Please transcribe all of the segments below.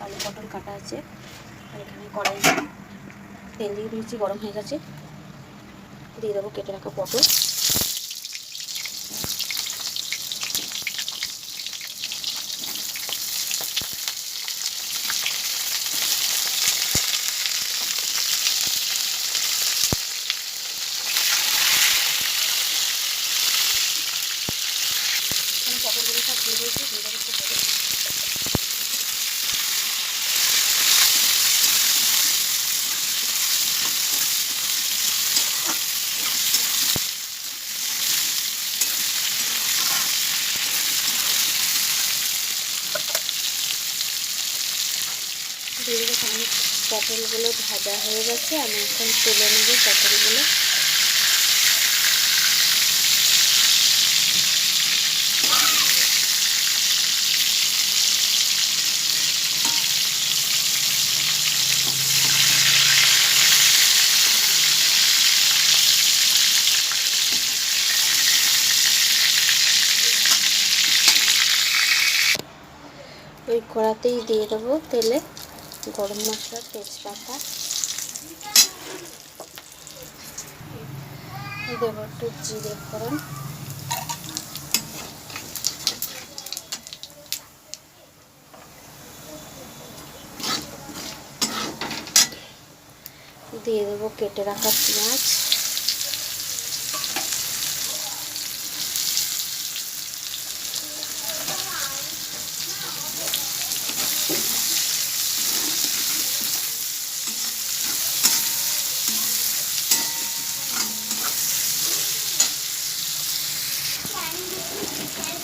আলু পটল কাটা আছে। আর এখানে কড়াই তেল দিয়ে দিয়েছি, গরম হয়ে গেছে। দিয়ে দেবো কেটে রাখা পটল। পটলগুলো সব দিয়ে দিয়েছি, দিয়ে দেবো একটু পটল। দিয়ে দেবো সামনে। পটলগুলো ভাজা হয়ে গেছে, আমি এখন তুলে নেব পটলগুলো। ওই কড়াতেই দিয়ে দেবো তেলে গরম মশলা, তেজপাতা, দেবো একটু জিরে ফোড়ন, দিয়ে দেবো কেটে রাখা পেঁয়াজ,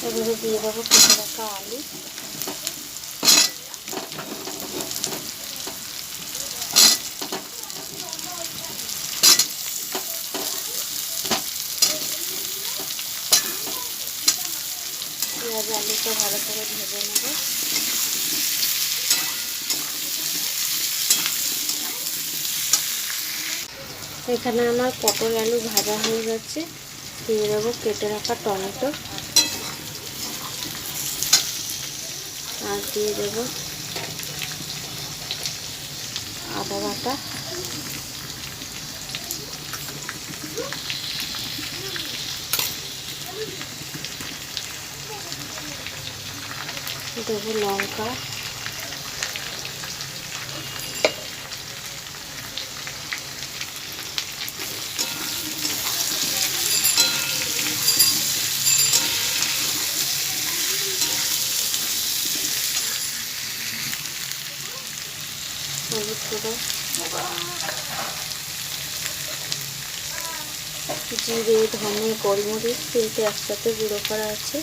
এবারে দিয়ে দেবো কেটে রাখা আলু, পেঁয়াজ আলুটা ভালো করে ভেজে নেব। এখানে আমার পটল আলু ভাজা হয়ে যাচ্ছে। দিয়ে দেবো কেটে রাখা টমেটো, আর দিয়ে দেবো আদা বাটা, দেবো লঙ্কা, হলুদ গুঁড়ো, জিরে, ধনে, গোলমরিচ তিনটে একসাথে গুঁড়ো করা আছে,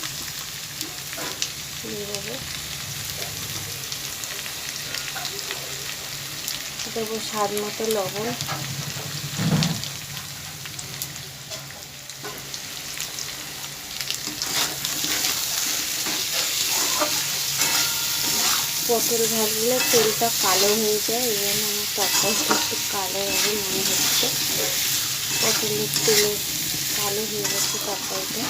দিয়ে দেবো। দেবো স্বাদ মতো লবণ, পটল ভাজলে তেলটা কালো হয়ে যায়, এই জন্য আমার তরকারিটা একটু কালো হবে মনে হচ্ছে। পটলের তেলে কালো হয়ে গেছে তরকারিটা।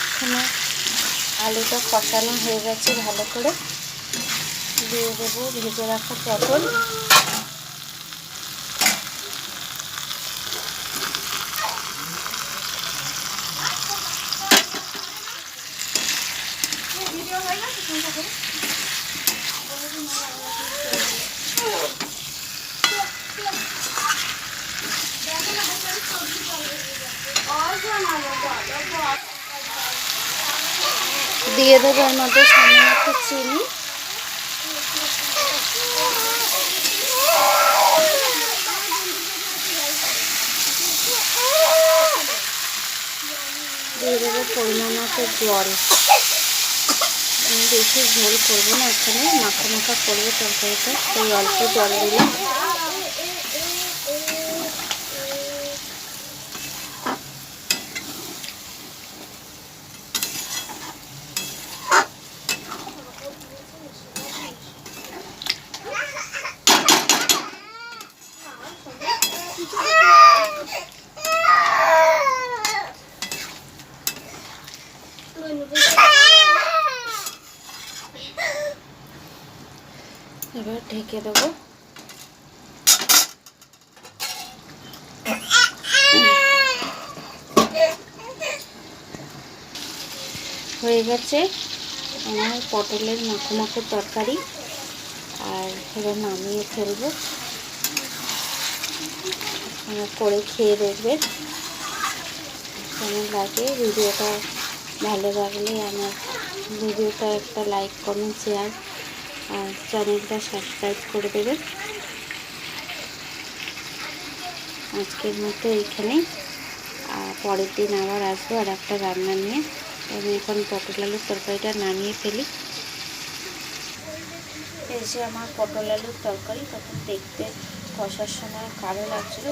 এখানে আলুটা কষানো হয়ে গেছে ভালো করে। দিয়ে দেবো ভেজে রাখা পটল, দিয়ে দেবো এর মধ্যে সামান্য একটু চিনি, দিয়ে দেবো পরিমাণ মতো জল। আমি বেশি ঝোল করবো না, এখানে মাখা মাখা করবো তরকারিটা, তাই অল্প জল দিলাম। এবার ঢেকে দেবো। হয়ে গেছে আমার পটলের মাখো মাখো তরকারি। আর এবার নামিয়ে ফেলবো। করে খেয়ে দেখবেন কেমন লাগে। ভিডিওটা ভালো লাগলে আমার ভিডিওটা একটা লাইক কমেন্ট শেয়ার আর চ্যানেলটা সাবস্ক্রাইব করে দেবেন। আজকের মতো এইখানেই, পরের দিন আবার আসবো আর একটা রান্না নিয়ে। আমি এখন পটল আলুর তরকারিটা নামিয়ে ফেলি। এই যে আমার পটল আলুর তরকারি, তখন দেখতে কষার সময় কালো লাগছিল।